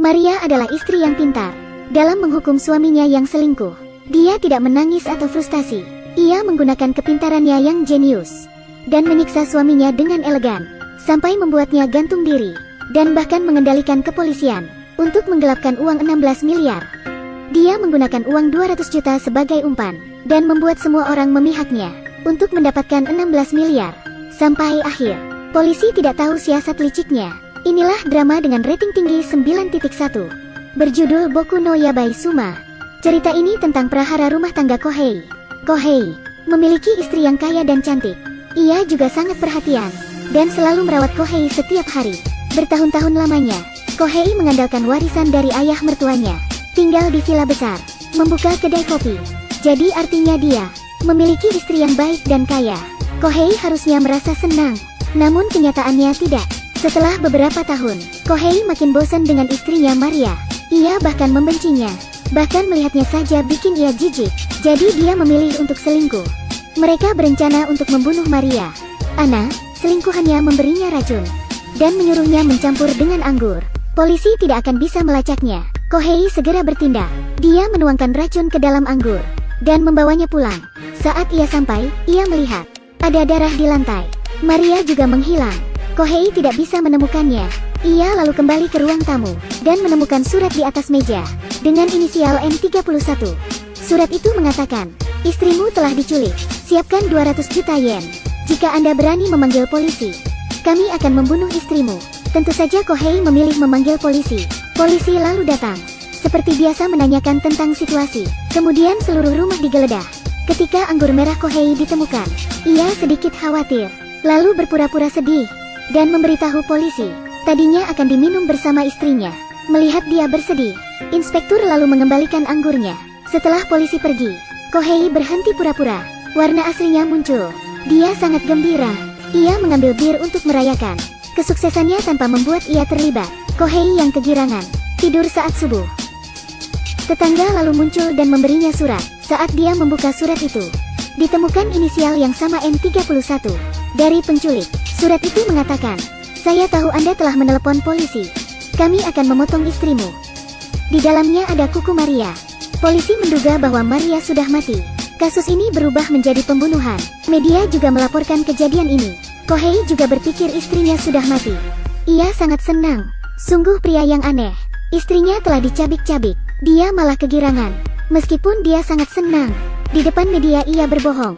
Maria adalah istri yang pintar dalam menghukum suaminya yang selingkuh. Dia tidak menangis atau frustasi. Ia menggunakan kepintarannya yang jenius dan menyiksa suaminya dengan elegan, sampai membuatnya gantung diri, dan bahkan mengendalikan kepolisian untuk menggelapkan uang 16 miliar. Dia menggunakan uang 200 juta sebagai umpan, dan membuat semua orang memihaknya untuk mendapatkan 16 miliar. Sampai akhir, polisi tidak tahu siasat liciknya. Inilah drama dengan rating tinggi 9.1, berjudul Boku no Yabai Suma. Cerita ini tentang prahara rumah tangga Kohei. Kohei memiliki istri yang kaya dan cantik. Ia juga sangat perhatian dan selalu merawat Kohei setiap hari. Bertahun-tahun lamanya, Kohei mengandalkan warisan dari ayah mertuanya, tinggal di villa besar, membuka kedai kopi. Jadi artinya dia memiliki istri yang baik dan kaya. Kohei harusnya merasa senang, namun kenyataannya tidak. Setelah beberapa tahun, Kohei makin bosan dengan istrinya Maria. Ia bahkan membencinya. Bahkan melihatnya saja bikin ia jijik. Jadi dia memilih untuk selingkuh. Mereka berencana untuk membunuh Maria. Anna, selingkuhannya, memberinya racun dan menyuruhnya mencampur dengan anggur. Polisi tidak akan bisa melacaknya. Kohei segera bertindak. Dia menuangkan racun ke dalam anggur dan membawanya pulang. Saat ia sampai, ia melihat ada darah di lantai. Maria juga menghilang. Kohei tidak bisa menemukannya. Ia lalu kembali ke ruang tamu dan menemukan surat di atas meja dengan inisial N31. Surat itu mengatakan, istrimu telah diculik. Siapkan 200 juta yen. Jika Anda berani memanggil polisi, kami akan membunuh istrimu. Tentu saja Kohei memilih memanggil polisi. Polisi lalu datang. Seperti biasa menanyakan tentang situasi. Kemudian seluruh rumah digeledah. Ketika anggur merah Kohei ditemukan, ia sedikit khawatir, lalu berpura-pura sedih dan memberitahu polisi, tadinya akan diminum bersama istrinya. Melihat dia bersedih, inspektur lalu mengembalikan anggurnya. Setelah polisi pergi, Kohei berhenti pura-pura. Warna aslinya muncul. Dia sangat gembira. Ia mengambil bir untuk merayakan kesuksesannya tanpa membuat ia terlibat. Kohei yang kegirangan tidur saat subuh. Tetangga lalu muncul dan memberinya surat. Saat dia membuka surat itu, ditemukan inisial yang sama N31 dari penculik. Surat itu mengatakan, saya tahu Anda telah menelepon polisi. Kami akan memotong istrimu. Di dalamnya ada kuku Maria. Polisi menduga bahwa Maria sudah mati. Kasus ini berubah menjadi pembunuhan. Media juga melaporkan kejadian ini. Kohei juga berpikir istrinya sudah mati. Ia sangat senang. Sungguh pria yang aneh. Istrinya telah dicabik-cabik. Dia malah kegirangan. Meskipun dia sangat senang, di depan media ia berbohong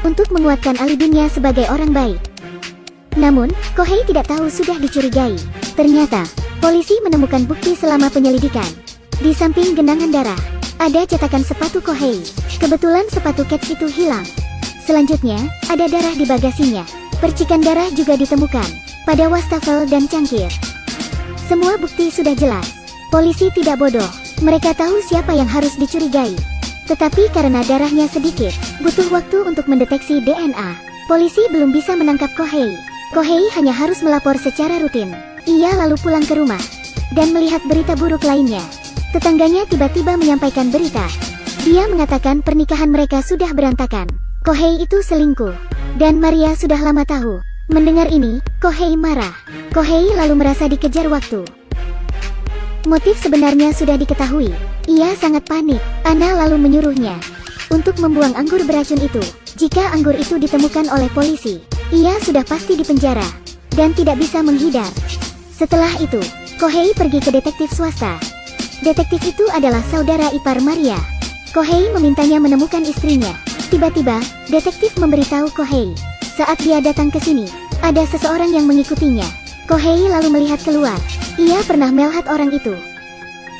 untuk menguatkan alibinya sebagai orang baik. Namun, Kohei tidak tahu sudah dicurigai. Ternyata, polisi menemukan bukti selama penyelidikan. Di samping genangan darah, ada cetakan sepatu Kohei. Kebetulan sepatu Cats itu hilang. Selanjutnya, ada darah di bagasinya. Percikan darah juga ditemukan pada wastafel dan cangkir. Semua bukti sudah jelas. Polisi tidak bodoh. Mereka tahu siapa yang harus dicurigai. Tetapi karena darahnya sedikit, butuh waktu untuk mendeteksi DNA. Polisi belum bisa menangkap Kohei. Kohei hanya harus melapor secara rutin. Ia lalu pulang ke rumah dan melihat berita buruk lainnya. Tetangganya tiba-tiba menyampaikan berita. Dia mengatakan pernikahan mereka sudah berantakan. Kohei itu selingkuh, dan Maria sudah lama tahu. Mendengar ini, Kohei marah. Kohei lalu merasa dikejar waktu. Motif sebenarnya sudah diketahui. Ia sangat panik. Anna lalu menyuruhnya untuk membuang anggur beracun itu. Jika anggur itu ditemukan oleh polisi, ia sudah pasti dipenjara dan tidak bisa menghindar. Setelah itu, Kohei pergi ke detektif swasta. Detektif itu adalah saudara ipar Maria. Kohei memintanya menemukan istrinya. Tiba-tiba, detektif memberitahu Kohei, saat dia datang ke sini, ada seseorang yang mengikutinya. Kohei lalu melihat keluar. Ia pernah melihat orang itu.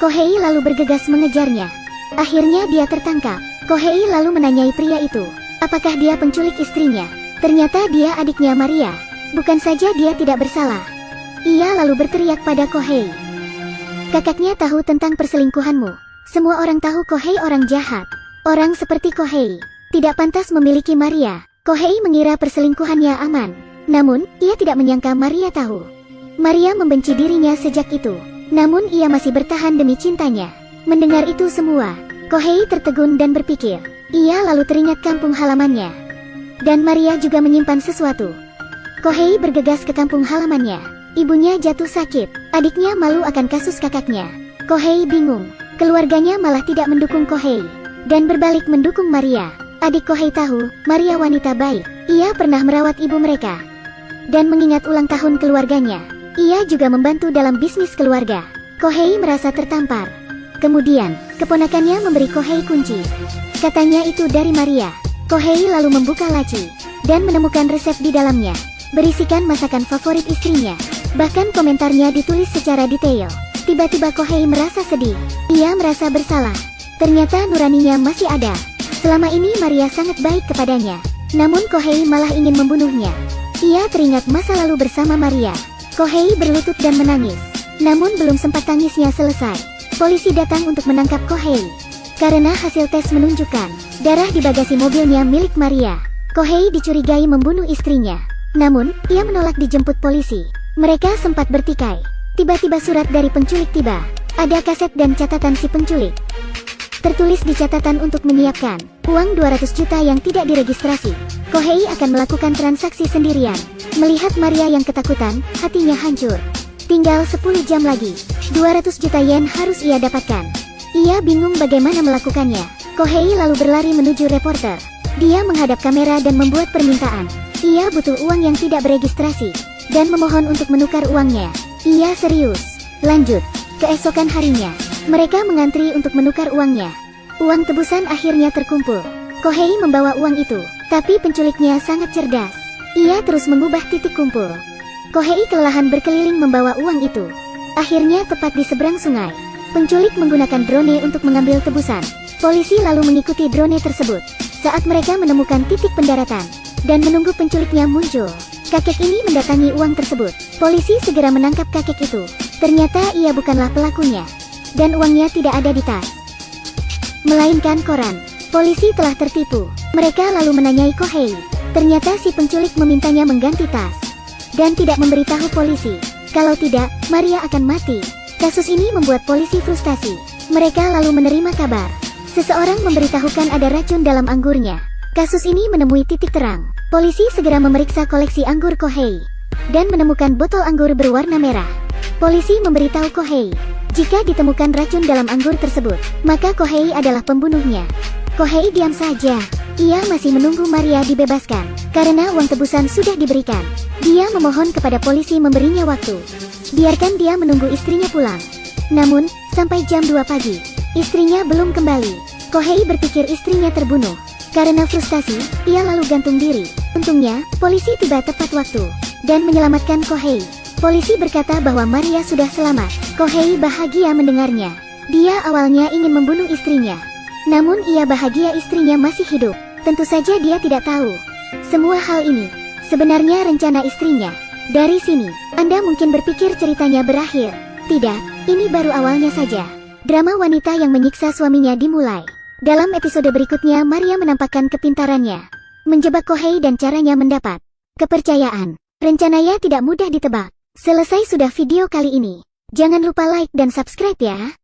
Kohei lalu bergegas mengejarnya. Akhirnya dia tertangkap. Kohei lalu menanyai pria itu, apakah dia penculik istrinya? Ternyata dia adiknya Maria. Bukan saja dia tidak bersalah. Ia lalu berteriak pada Kohei, kakaknya tahu tentang perselingkuhanmu. Semua orang tahu Kohei orang jahat. Orang seperti Kohei tidak pantas memiliki Maria. Kohei mengira perselingkuhannya aman. Namun, ia tidak menyangka Maria tahu. Maria membenci dirinya sejak itu. Namun ia masih bertahan demi cintanya. Mendengar itu semua, Kohei tertegun dan berpikir. Ia lalu teringat kampung halamannya. Dan Maria juga menyimpan sesuatu. Kohei bergegas ke kampung halamannya. Ibunya jatuh sakit, adiknya malu akan kasus kakaknya. Kohei bingung, keluarganya malah tidak mendukung Kohei, dan berbalik mendukung Maria. Adik Kohei tahu, Maria wanita baik, ia pernah merawat ibu mereka. Dan mengingat ulang tahun keluarganya, ia juga membantu dalam bisnis keluarga. Kohei merasa tertampar. Kemudian, keponakannya memberi Kohei kunci. Katanya itu dari Maria. Kohei lalu membuka laci, dan menemukan resep di dalamnya. Berisikan masakan favorit istrinya. Bahkan komentarnya ditulis secara detail. Tiba-tiba Kohei merasa sedih. Ia merasa bersalah. Ternyata nuraninya masih ada. Selama ini Maria sangat baik kepadanya. Namun Kohei malah ingin membunuhnya. Ia teringat masa lalu bersama Maria. Kohei berlutut dan menangis. Namun belum sempat tangisnya selesai, polisi datang untuk menangkap Kohei. Karena hasil tes menunjukkan darah di bagasi mobilnya milik Maria. Kohei dicurigai membunuh istrinya. Namun, ia menolak dijemput polisi. Mereka sempat bertikai. Tiba-tiba surat dari penculik tiba. Ada kaset dan catatan si penculik. Tertulis di catatan untuk menyiapkan uang 200 juta yang tidak diregistrasi. Kohei akan melakukan transaksi sendirian. Melihat Maria yang ketakutan, hatinya hancur. Tinggal 10 jam lagi. 200 juta yen harus ia dapatkan. Ia bingung bagaimana melakukannya. Kohei lalu berlari menuju reporter. Dia menghadap kamera dan membuat permintaan. Ia butuh uang yang tidak beregistrasi, dan memohon untuk menukar uangnya. Ia serius. Lanjut. Keesokan harinya, mereka mengantri untuk menukar uangnya. Uang tebusan akhirnya terkumpul. Kohei membawa uang itu, tapi penculiknya sangat cerdas. Ia terus mengubah titik kumpul. Kohei kelelahan berkeliling membawa uang itu. Akhirnya tepat di seberang sungai, penculik menggunakan drone untuk mengambil tebusan. Polisi lalu mengikuti drone tersebut. Saat mereka menemukan titik pendaratan, dan menunggu penculiknya muncul, kakek ini mendatangi uang tersebut. Polisi segera menangkap kakek itu. Ternyata ia bukanlah pelakunya, dan uangnya tidak ada di tas, melainkan koran. Polisi telah tertipu. Mereka lalu menanyai Kohei. Ternyata si penculik memintanya mengganti tas, dan tidak memberitahu polisi. Kalau tidak, Maria akan mati. Kasus ini membuat polisi frustasi. Mereka lalu menerima kabar. Seseorang memberitahukan ada racun dalam anggurnya. Kasus ini menemui titik terang. Polisi segera memeriksa koleksi anggur Kohei, dan menemukan botol anggur berwarna merah. Polisi memberitahu Kohei, jika ditemukan racun dalam anggur tersebut, maka Kohei adalah pembunuhnya. Kohei diam saja. Ia masih menunggu Maria dibebaskan, karena uang tebusan sudah diberikan. Dia memohon kepada polisi memberinya waktu. Biarkan dia menunggu istrinya pulang. Namun, sampai jam 2 pagi, istrinya belum kembali. Kohei berpikir istrinya terbunuh. Karena frustasi, ia lalu gantung diri. Untungnya, polisi tiba tepat waktu, dan menyelamatkan Kohei. Polisi berkata bahwa Maria sudah selamat. Kohei bahagia mendengarnya. Dia awalnya ingin membunuh istrinya. Namun ia bahagia istrinya masih hidup. Tentu saja dia tidak tahu semua hal ini sebenarnya rencana istrinya. Dari sini, Anda mungkin berpikir ceritanya berakhir. Tidak, ini baru awalnya saja. Drama wanita yang menyiksa suaminya dimulai. Dalam episode berikutnya Maria menampakkan kepintarannya menjebak Kohei dan caranya mendapat kepercayaan. Rencananya tidak mudah ditebak. Selesai sudah video kali ini. Jangan lupa like dan subscribe ya.